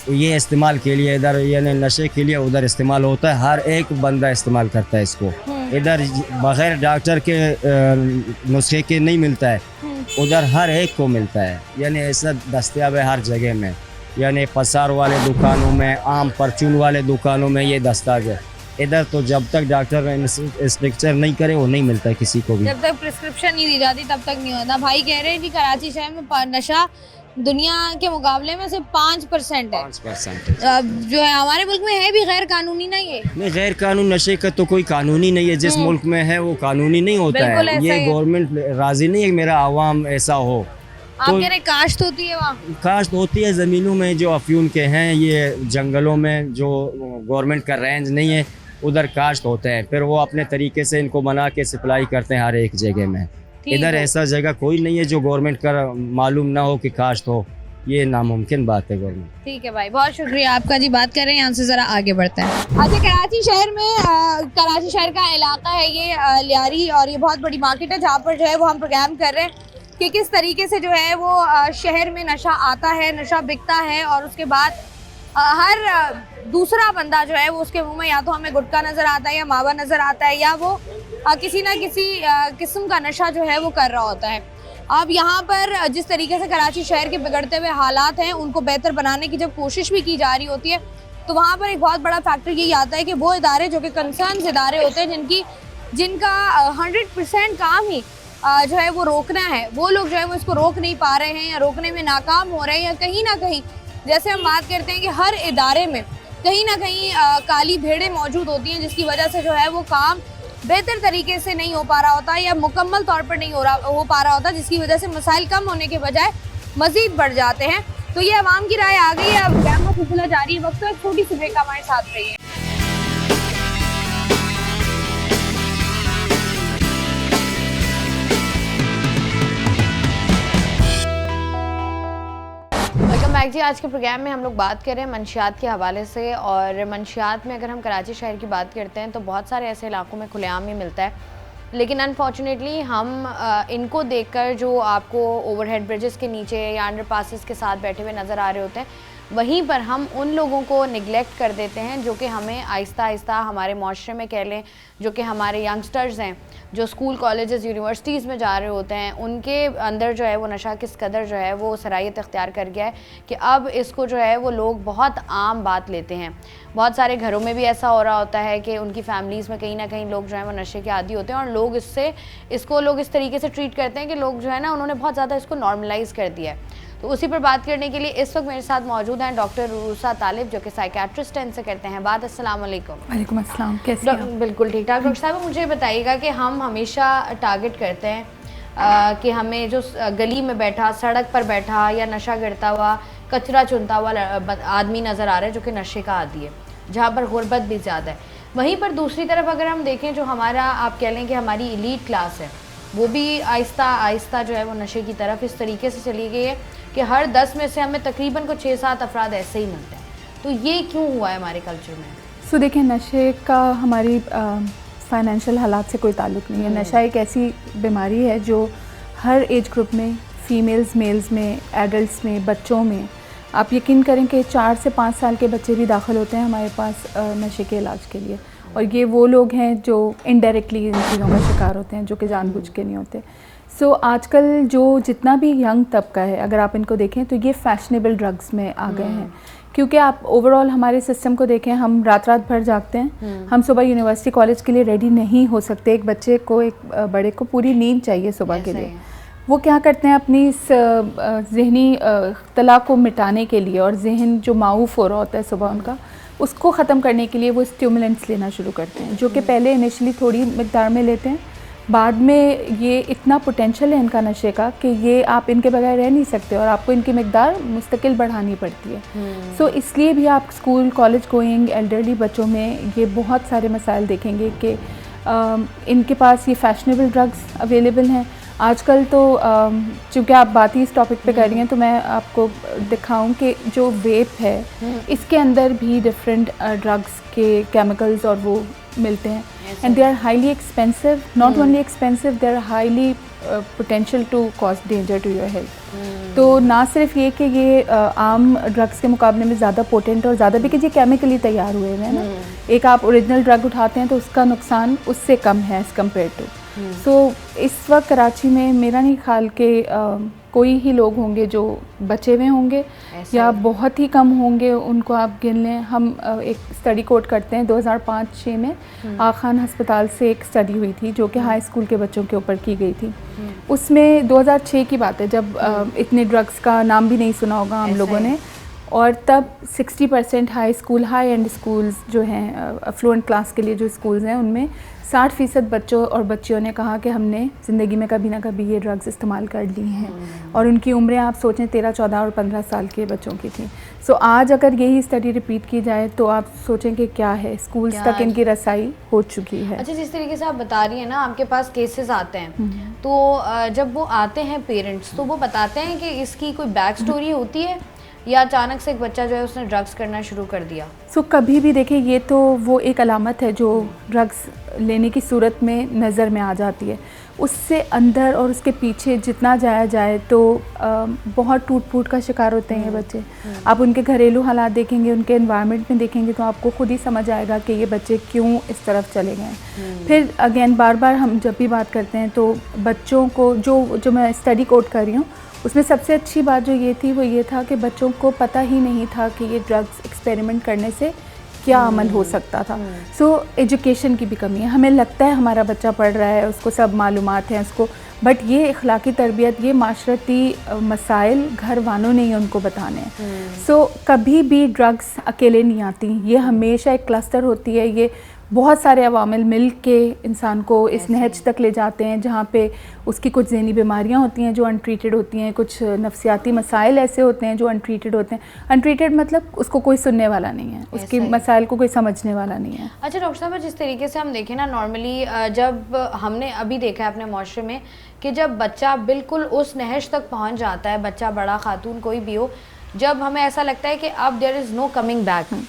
तो ये इस्तेमाल के लिए इधर, यानी नशे के लिए उधर इस्तेमाल होता है, हर एक बंदा इस्तेमाल करता है इसको। इधर बगैर डॉक्टर के नुस्खे के नहीं मिलता है, उधर हर एक को मिलता है, यानी ऐसा दस्तियाब है हर जगह में, यानी पसार वाले दुकानों में, आम परचून वाले दुकानों में ये दस्तावेज है। इधर तो जब तक डॉक्टर इंस्ट्रक्चर नहीं करे वो नहीं मिलता है किसी को भी, जब तक प्रिस्क्रिप्शन नहीं दी जाती तब तक नहीं होता। भाई कह रहे हैं कि कराची शहर में नशा दुनिया के मुकाबले में सिर्फ 5% है। 5% जो है हमारे मुल्क में है भी गैर कानूनी ना ये? नहीं, गैर कानून नशे का तो कोई कानूनी नहीं है, जिस मुल्क में है वो कानूनी नहीं होता है। ये गवर्नमेंट राजी नहीं है मेरा आवाम ऐसा हो। आप कह रहे काश्त होती है वहाँ? काश्त होती है ज़मीनों में जो अफ्यून के हैं, ये जंगलों में जो गवर्नमेंट का रेंज नहीं है उधर काश्त होते हैं, फिर वो अपने तरीके से इनको बना के सप्लाई करते हैं हर एक जगह में। इधर ऐसा जगह कोई नहीं है जो गवर्नमेंट का मालूम ना हो कि काश्त हो, ये नामुमकिन बात है गवर्नमेंट। ठीक है भाई, बहुत शुक्रिया आपका जी। बात करें यहाँ से ज़रा आगे बढ़ते हैं। अच्छा, कराची शहर में कराची शहर का इलाका है ये लियारी, और ये बहुत बड़ी मार्केट है जहाँ पर जो है वो हम प्रोग्राम कर रहे हैं कि किस तरीके से जो है वो शहर में नशा आता है, नशा बिकता है, और उसके बाद हर दूसरा बंदा जो है वो उसके मुंह में या तो हमें गुटखा नज़र आता है या मावा नज़र आता है, या वो किसी ना किसी किस्म का नशा जो है वो कर रहा होता है। अब यहाँ पर जिस तरीके से कराची शहर के बिगड़ते हुए हालात हैं उनको बेहतर बनाने की जब कोशिश भी की जा रही होती है तो वहाँ पर एक बहुत बड़ा फैक्टर यही आता है कि वो इदारे जो कि कंसर्न इदारे होते हैं जिनका 100% काम ही जो है वो रोकना है, वो लोग जो है वो इसको रोक नहीं पा रहे हैं या रोकने में नाकाम हो रहे हैं, या कहीं ना कहीं जैसे हम बात करते हैं कि हर इदारे में कहीं ना कहीं काली भेड़ें मौजूद होती हैं जिसकी वजह से जो है वो काम बेहतर तरीके से नहीं हो पा रहा होता या मुकम्मल तौर पर नहीं हो पा रहा होता, जिसकी वजह से मसाइल कम होने के बजाय मज़ीद बढ़ जाते हैं। तो ये आवाम की राय आ गई है, अब प्रोग्राम का सिलसिला जारी है। वक्त तो एक छोटी सी ब्रेक का हमारे साथ रही है। वेलकम बैक जी। आज के प्रोग्राम में हम लोग बात कर रहे हैं मंशियात के हवाले से, और मंशियात में अगर हम कराची शहर की बात करते हैं तो बहुत सारे ऐसे इलाकों में खुलेआम ही मिलता है, लेकिन अनफॉर्चुनेटली हम इनको देखकर जो आपको ओवरहेड ब्रिजेस के नीचे या अंडरपासेस के साथ बैठे हुए नज़र आ रहे होते हैं, वहीं पर हम उन लोगों को निगलेक्ट कर देते हैं जो कि हमें आहिस्ता आहिस्ता हमारे माशरे में कह लें, जो कि हमारे यंगस्टर्स हैं जो स्कूल कॉलेजेस यूनिवर्सिटीज़ में जा रहे होते हैं, उनके अंदर जो है वो नशा किस कदर जो है वो सरायत इख्तियार कर गया है कि अब इसको जो है वो लोग बहुत आम बात लेते हैं। बहुत सारे घरों में भी ऐसा हो रहा होता है कि उनकी फैमिलीज़ में कहीं ना कहीं लोग जो है वो नशे के आदी होते हैं, और लोग इसको इस तरीके से ट्रीट करते हैं कि लोग जो है ना उन्होंने बहुत ज़्यादा इसको नॉर्मलाइज़ कर दिया है। तो उसी पर बात करने के लिए इस वक्त मेरे साथ मौजूद हैं डॉक्टर रूसा तालिब, जो कि साइकेट्रिस्ट हैं, इनसे करते हैं बात। अस्सलाम वालेकुम। वालेकुम अस्सलाम, कैसे हैं? बिल्कुल ठीक ठाक। डॉक्टर साहब, मुझे बताइएगा कि हम हमेशा टारगेट करते हैं कि हमें जो गली में बैठा, सड़क पर बैठा या नशा गिरता हुआ, कचरा चुनता हुआ आदमी नज़र आ रहा है जो कि नशे का आदी है, जहाँ पर गुर्बत भी ज़्यादा है। वहीं पर दूसरी तरफ अगर हम देखें जो हमारा, आप कह लें कि हमारी एलीट क्लास है, वो भी आहिस्ता आहिस्ता जो है वो नशे की तरफ इस तरीके से चली गई है कि हर 10 में से हमें तकरीबन को 6-7 अफराद ऐसे ही मिलते हैं। तो ये क्यों हुआ है हमारे कल्चर में? सो देखिए, नशे का हमारी फाइनेंशियल हालात से कोई ताल्लुक़ नहीं है। नशा एक ऐसी बीमारी है जो हर एज ग्रुप में, फीमेल्स, मेल्स में, एडल्ट्स में, बच्चों में, आप यकीन करें कि 4 से 5 साल के बच्चे भी दाखिल होते हैं हमारे पास नशे के इलाज के लिए, और ये वो लोग हैं जो इनडायरेक्टली इन चीज़ों का शिकार होते हैं, जो कि जानबूझ के नहीं होते। सो आजकल जो जितना भी यंग तबका है, अगर आप इनको देखें तो ये फैशनेबल ड्रग्स में आ गए हैं, क्योंकि आप ओवरऑल हमारे सिस्टम को देखें, हम रात भर जागते हैं, हम सुबह यूनिवर्सिटी कॉलेज के लिए रेडी नहीं हो सकते। एक बच्चे को, एक बड़े को पूरी नींद चाहिए सुबह के लिए। वो क्या करते हैं, अपनी इस ज़हनी तला को मिटाने के लिए, और जहन जो माऊफ हो रहा होता है सुबह उनका, उसको ख़त्म करने के लिए वो स्टिमुलेंट्स लेना शुरू करते हैं, जो कि पहले इनिशियली थोड़ी मिकदार में लेते हैं, बाद में ये इतना पोटेंशियल है इनका नशे का कि ये आप इनके बगैर रह नहीं सकते, और आपको इनकी मिकदार मुस्तकिल बढ़ानी पड़ती है। सो इसलिए भी आप स्कूल, कॉलेज गोइंग एल्डरली बच्चों में ये बहुत सारे मसाइल देखेंगे कि इनके पास ये फैशनेबल ड्रग्स अवेलेबल हैं आजकल। तो चूँकि आप बात ही इस टॉपिक पे कर रही हैं, तो मैं आपको दिखाऊं कि जो वेप है इसके अंदर भी डिफरेंट ड्रग्स के केमिकल्स और वो मिलते हैं, and they are highly expensive. Not only expensive, they are highly potential to cause danger to your health. तो ना सिर्फ ये कि ये आम ड्रग्स के मुकाबले में ज़्यादा पोटेंट और ज़्यादा भी कि ये केमिकली तैयार हुए हैं ना, एक आप ओरिजिनल ड्रग उठाते हैं तो उसका नुकसान उससे कम है एज़ कम्पेयर टू। सो इस वक्त कराची में मेरा नहीं ख्याल कि कोई ही लोग होंगे जो बचे हुए होंगे, या बहुत ही कम होंगे, उनको आप गिन लें। हम एक स्टडी कोट करते हैं 2005-06 में आगा खान हस्पताल से एक स्टडी हुई थी जो कि हाई स्कूल के बच्चों के ऊपर की गई थी। उसमें 2006 की बात है, जब इतने ड्रग्स का नाम भी नहीं सुना होगा हम लोगों ने, और तब 60% high school, high and schools जो हैं अफ्लुएंट क्लास के लिए जो स्कूल्स हैं, उनमें 60% बच्चों और बच्चियों ने कहा कि हमने ज़िंदगी में कभी ना कभी ये ड्रग्स इस्तेमाल कर ली हैं। और उनकी उम्रें आप सोचें 13, 14 और 15 साल के बच्चों की थी। सो आज अगर यही स्टडी रिपीट की जाए तो आप सोचें कि क्या है, स्कूल्स तक इनकी रसाई हो चुकी है। अच्छा, जिस तरीके से आप बता रही हैं ना, आपके पास केसेस आते हैं, तो जब वो आते हैं पेरेंट्स, तो वो बताते हैं कि इसकी कोई बैक स्टोरी होती है या अचानक से एक बच्चा जो है उसने ड्रग्स करना शुरू कर दिया? सो कभी भी देखिए, ये तो वो एक अलामत है जो ड्रग्स लेने की सूरत में नज़र में आ जाती है। उससे अंदर और उसके पीछे जितना जाया जाए तो बहुत टूट फूट का शिकार होते हैं ये बच्चे। आप उनके घरेलू हालात देखेंगे, उनके एनवायरनमेंट में देखेंगे तो आपको खुद ही समझ आएगा कि ये बच्चे क्यों इस तरफ चले गए। फिर अगेन बार बार हम जब भी बात करते हैं तो बच्चों को जो मैं स्टडी कोट कर रही हूँ, उसमें सबसे अच्छी बात जो ये थी वो ये था कि बच्चों को पता ही नहीं था कि ये ड्रग्स एक्सपेरिमेंट करने से क्या अमल हो सकता था। सो एजुकेशन की भी कमी है। हमें लगता है हमारा बच्चा पढ़ रहा है, उसको सब मालूमात हैं उसको, बट ये इखलाकी तरबियत, ये माशरती मसाइल घर वालों ने ही उनको बताने हैं। सो कभी भी ड्रग्स अकेले नहीं आती, ये हमेशा एक क्लस्टर होती है। ये बहुत सारे अवामिल मिल के इंसान को इस नहज तक ले जाते हैं जहाँ पे उसकी कुछ ज़हनी बीमारियाँ होती हैं जो अनट्रीटेड होती हैं, कुछ नफ्सियाती मसाइल ऐसे होते हैं जो अनट्रीटेड होते हैं। अनट्रीटेड मतलब उसको कोई सुनने वाला नहीं है, उसके मसाइल को कोई समझने वाला नहीं है। अच्छा डॉक्टर साहब, जिस तरीके से हम देखें ना, नॉर्मली जब हमने अभी देखा है अपने माशरे में कि जब बच्चा बिल्कुल उस नहज तक पहुँच जाता है, बच्चा बड़ा खातून कोई भी हो, जब हमें ऐसा लगता है कि अब there is no coming back,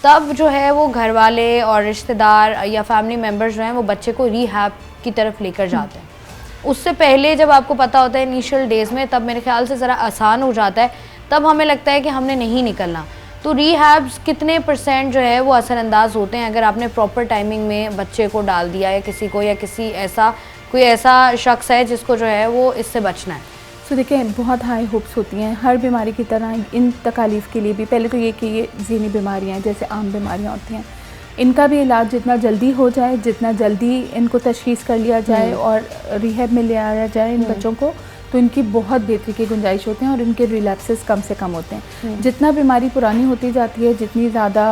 तब जो है वो घर वाले और रिश्तेदार या फैमिली मेम्बर्स जो हैं वो बच्चे को रीहैब की तरफ लेकर जाते हैं। उससे पहले जब आपको पता होता है इनिशियल डेज़ में, तब मेरे ख्याल से ज़रा आसान हो जाता है, तब हमें लगता है कि हमने नहीं निकलना। तो रीहैब्स कितने % जो है वो असरअंदाज होते हैं अगर आपने प्रॉपर टाइमिंग में बच्चे को डाल दिया या किसी को, या कोई ऐसा शख्स है जिसको जो है वो इससे बचना है? सो देखिए, बहुत हाई होप्स होती हैं हर बीमारी की तरह इन तकालीफ़ के लिए भी। पहले तो ये कि ये ज़हनी बीमारियाँ हैं जैसे आम बीमारियाँ होती हैं, इनका भी इलाज जितना जल्दी हो जाए, जितना जल्दी इनको तशख़ीस कर लिया जाए और रिहैब में ले आया जाए इन बच्चों को, तो इनकी बहुत बेहतरी की गुंजाइश होते हैं और इनके रिलैप्सेस कम से कम होते हैं। जितना बीमारी पुरानी होती जाती है, जितनी ज़्यादा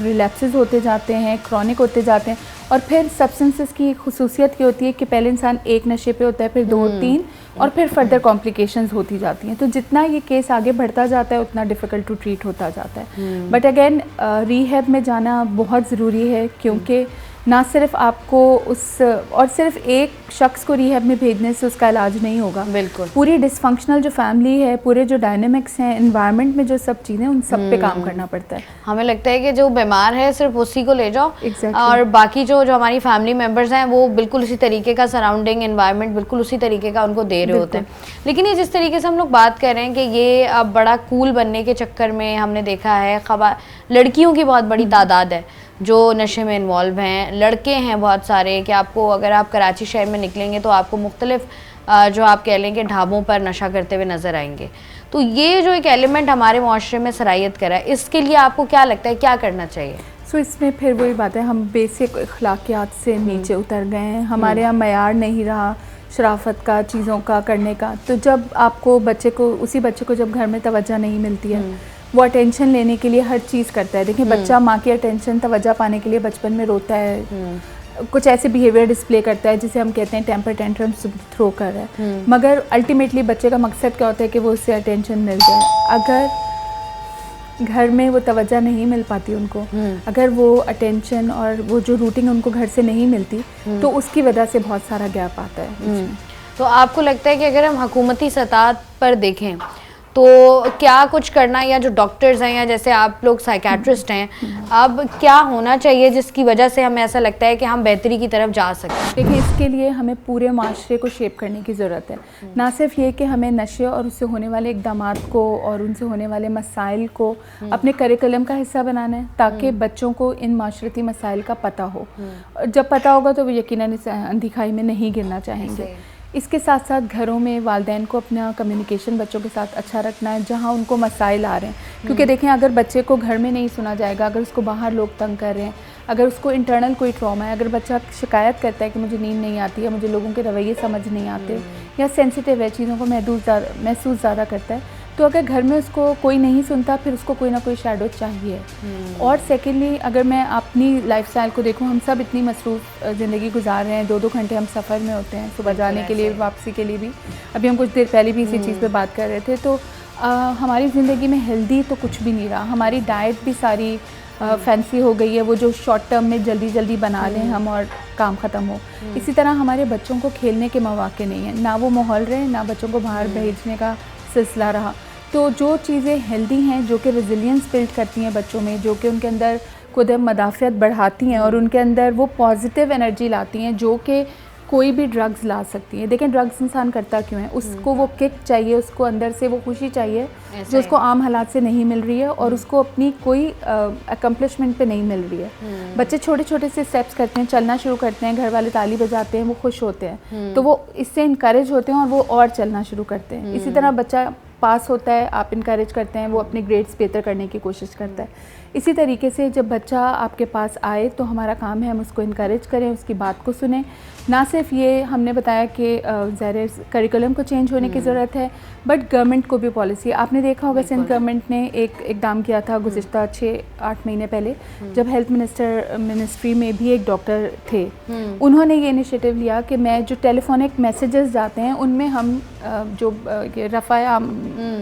रिलैप्सेस होते जाते हैं, क्रॉनिक होते जाते हैं। और फिर सब्सटेंसेस की खुसूसियत ये होती है कि पहले इंसान एक नशे पे होता है, फिर 2, 3 और फिर फर्दर कॉम्प्लिकेशंस होती जाती हैं। तो जितना ये केस आगे बढ़ता जाता है उतना डिफ़िकल्ट टू ट्रीट होता जाता है। बट अगेन रीहैब में जाना बहुत ज़रूरी है, क्योंकि ना सिर्फ आपको और सिर्फ एक शख्स को रीहैब में भेजने से उसका इलाज नहीं होगा। बिल्कुल, पूरी पूरी डिसफंक्शनल जो फैमिली है, पूरे जो डायनेमिक्स हैं एनवायरनमेंट में, जो सब चीज़ें, उन सब पे काम करना पड़ता है। हमें लगता है कि जो बीमार है सिर्फ उसी को ले जाओ, Exactly. और बाकी जो हमारी फैमिली मेम्बर्स हैं वो बिल्कुल उसी तरीके का सराउंडिंग एनवायरनमेंट बिल्कुल उसी तरीके का उनको दे रहे होते हैं। लेकिन ये जिस तरीके से हम लोग बात कर रहे हैं कि ये अब बड़ा कूल बनने के चक्कर में हमने देखा है लड़कियों की बहुत बड़ी तादाद है जो नशे में इन्वॉल्व हैं, लड़के हैं बहुत सारे, कि आपको अगर आप कराची शहर में निकलेंगे तो आपको मुख्तलिफ जो आप कह लें कि ढाबों पर नशा करते हुए नज़र आएंगे। तो ये जो एक एलिमेंट हमारे माशरे में सरायत करा है, इसके लिए आपको क्या लगता है क्या करना चाहिए? सो इसमें फिर वही बात है, हम बेसिक अखलाकियात से नीचे उतर गए हैं। हमारे यहाँ मयार नहीं रहा शराफत का, चीज़ों का करने का। तो जब आपको उसी बच्चे को जब घर में तवज्जो नहीं मिलती है, वो अटेंशन लेने के लिए हर चीज़ करता है। देखिए, बच्चा माँ की अटेंशन तवज्जो पाने के लिए बचपन में रोता है, कुछ ऐसे बिहेवियर डिस्प्ले करता है जिसे हम कहते हैं टेम्पर टेंट्रम्स थ्रो कर रहा है। मगर अल्टीमेटली बच्चे का मकसद क्या होता है कि वो उससे अटेंशन मिल जाए। अगर घर में वो तवज्जो नहीं मिल पाती उनको, अगर वो अटेंशन और वो जो रूटीन उनको घर से नहीं मिलती, तो उसकी वजह से बहुत सारा गैप आता है। तो आपको लगता है कि अगर हम हुकूमती सतह पर देखें तो क्या कुछ करना, या जो डॉक्टर्स हैं या जैसे आप लोग साइकेट्रिस्ट हैं, अब क्या होना चाहिए जिसकी वजह से हमें ऐसा लगता है कि हम बेहतरी की तरफ जा सकें? देखिए, इसके लिए हमें पूरे माशरे को शेप करने की ज़रूरत है। ना सिर्फ ये कि हमें नशे और उससे होने वाले इक़दामात को और उनसे होने वाले मसाइल को अपने करिकुलम का हिस्सा बनाना है, ताकि बच्चों को इन माशरती मसाइल का पता हो। जब पता होगा तो वो यकीनन इस अंधेखाई में नहीं गिरना चाहेंगे। इसके साथ साथ घरों में वालिदैन को अपना कम्युनिकेशन बच्चों के साथ अच्छा रखना है जहाँ उनको मसाइल आ रहे हैं। क्योंकि देखें, अगर बच्चे को घर में नहीं सुना जाएगा, अगर उसको बाहर लोग तंग कर रहे हैं, अगर उसको इंटरनल कोई ट्रॉमा है, अगर बच्चा शिकायत करता है कि मुझे नींद नहीं आती, या मुझे लोगों के रवैये समझ नहीं आते, या सेंसिटिव है, चीज़ों को महसूस ज़्यादा करता है, तो तो अगर घर में उसको कोई नहीं सुनता, फिर उसको कोई ना कोई शैडो चाहिए। और सेकेंडली अगर मैं अपनी लाइफस्टाइल को देखूं, हम सब इतनी मसरूफ़ ज़िंदगी गुजार रहे हैं, 2-2 घंटे हम सफ़र में होते हैं, सुबह जाने के लिए, वापसी के लिए भी। अभी हम कुछ देर पहले भी इसी चीज़ पे बात कर रहे थे। तो हमारी ज़िंदगी में हेल्दी तो कुछ भी नहीं रहा, हमारी डाइट भी सारी फैंसी हो गई है, वो जो शॉर्ट टर्म में जल्दी जल्दी बना लें हम और काम ख़त्म हो। इसी तरह हमारे बच्चों को खेलने के मौके नहीं हैं, ना वो माहौल रहे, ना बच्चों को बाहर भेजने का सिलसिला रहा। तो जो चीज़ें हेल्दी हैं, जो कि रेजिलियंस बिल्ड करती हैं बच्चों में, जो कि उनके अंदर खुद मदाफ़ियत बढ़ाती हैं और उनके अंदर वो पॉजिटिव एनर्जी लाती हैं, जो कि कोई भी ड्रग्स ला सकती है। देखें ड्रग्स इंसान करता क्यों है, उसको वो किक चाहिए, उसको अंदर से वो खुशी चाहिए जो उसको आम हालात से नहीं मिल रही है और उसको अपनी कोई अकम्पलिशमेंट पे नहीं मिल रही है। बच्चे छोटे छोटे से स्टेप्स करते हैं, चलना शुरू करते हैं, घर वाले ताली बजाते हैं, वो खुश होते हैं, तो वो इससे इनकरेज होते हैं और वो और चलना शुरू करते हैं। इसी तरह बच्चा पास होता है, आप इनकरेज करते हैं, वो अपने ग्रेड्स बेहतर करने की कोशिश करता है। इसी तरीके से जब बच्चा आपके पास आए तो हमारा काम है हम उसको इनकरेज करें, उसकी बात को सुने। ना सिर्फ ये हमने बताया कि ज़ाहिर करिकुलम को चेंज होने की ज़रूरत है, बट गवर्नमेंट को भी पॉलिसी, आपने देखा होगा सिंध गवर्नमेंट ने एक इकदाम किया था गुज़िश्ता 6-8 महीने पहले, जब हेल्थ मिनिस्ट्री में भी एक डॉक्टर थे, उन्होंने ये इनिशिएटिव लिया कि मैं जो टेलीफोनिक मैसेजेस जाते हैं उनमें हम जो रफ़ा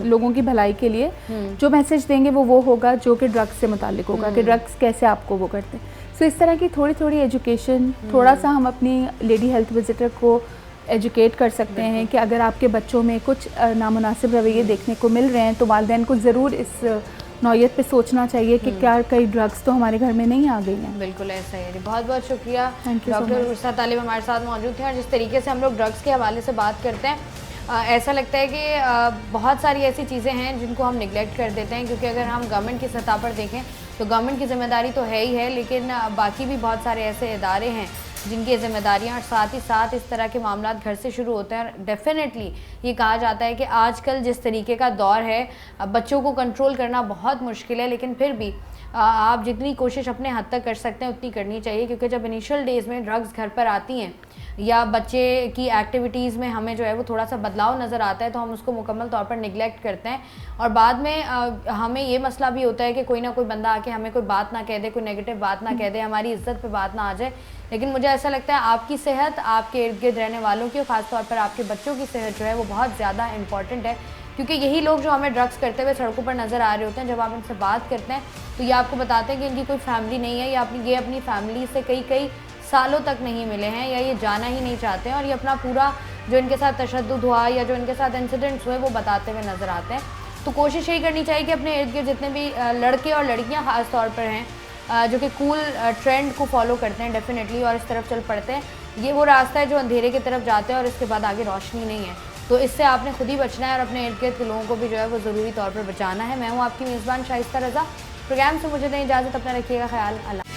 लोगों की भलाई के लिए जो मैसेज देंगे वो होगा जो कि ड्रग्स से मुताल्लिक होगा, कि ड्रग्स कैसे आपको वो करते हैं। सो इस तरह की थोड़ी थोड़ी एजुकेशन, थोड़ा सा हम अपनी लेडी हेल्थ विजिटर को एजुकेट कर सकते हैं कि अगर आपके बच्चों में कुछ नामुनासिब रवैये देखने को मिल रहे हैं तो वालिदैन को ज़रूर इस नौयत पे सोचना चाहिए कि क्या कई ड्रग्स तो हमारे घर में नहीं आ गई हैं। बिल्कुल ऐसा ही है। बहुत बहुत शुक्रिया डॉक्टर उर्सा तालिब हमारे साथ मौजूद थे। और जिस तरीके से हम लोग ड्रग्स के हवाले से बात करते हैं, ऐसा लगता है कि बहुत सारी ऐसी चीज़ें हैं जिनको हम निगलेक्ट कर देते हैं, क्योंकि अगर हम गवर्नमेंट की सतह पर देखें तो गवर्नमेंट की ज़िम्मेदारी तो है ही है, लेकिन बाकी भी बहुत सारे ऐसे इदारे हैं जिनकी ज़िम्मेदारियाँ और साथ ही साथ इस तरह के मामला घर से शुरू होते हैं। और डेफिनेटली ये कहा जाता है कि आजकल जिस तरीके का दौर है, बच्चों को कंट्रोल करना बहुत मुश्किल है, लेकिन फिर भी आप जितनी कोशिश अपने हद तक कर सकते हैं उतनी करनी चाहिए, क्योंकि जब इनिशियल डेज़ में ड्रग्स घर पर आती हैं या बच्चे की एक्टिविटीज़ में हमें जो है वो थोड़ा सा बदलाव नज़र आता है तो हम उसको मुकम्मल तौर पर निगलेक्ट करते हैं। और बाद में हमें ये मसला भी होता है कि कोई ना कोई बंदा आके हमें कोई बात ना कह दे, कोई नेगेटिव बात ना कह दे, हमारी इज्जत पे बात ना आ जाए। लेकिन मुझे ऐसा लगता है आपकी सेहत, आपके इर्द गिर्द रहने वालों की और ख़ासतौर पर आपके बच्चों की सेहत जो है वो बहुत ज़्यादा इंपॉर्टेंट है, क्योंकि यही लोग जो हमें ड्रग्स करते हुए सड़कों पर नज़र आ रहे होते हैं, जब आप इनसे बात करते हैं तो ये आपको बताते हैं कि इनकी कोई फैमिली नहीं है, या ये अपनी फैमिली से कई सालों तक नहीं मिले हैं, या ये जाना ही नहीं चाहते हैं, और ये अपना पूरा जो इनके साथ तशद्दुद हुआ या जो इनके साथ इंसिडेंट्स हुए वो बताते हुए नज़र आते हैं। तो कोशिश यही करनी चाहिए कि अपने इर्द गिर्द जितने भी लड़के और लड़कियाँ ख़ास तौर पर हैं जो कि कूल ट्रेंड को फॉलो करते हैं डेफिनेटली और इस तरफ चल पड़ते हैं, ये वो रास्ता है जो अंधेरे की तरफ जाते हैं और इसके बाद आगे रोशनी नहीं है। तो इससे आपने खुद ही बचना है और अपने इर्द गिर्द के लोगों को भी जो है वो ज़रूरी तौर पर बचाना है। मैं हूँ आपकी मेज़बान शाइस्ता रज़ा। प्रोग्राम से मुझे दें इजाज़त, अपना रखिएगा ख्याल। अल्लाह।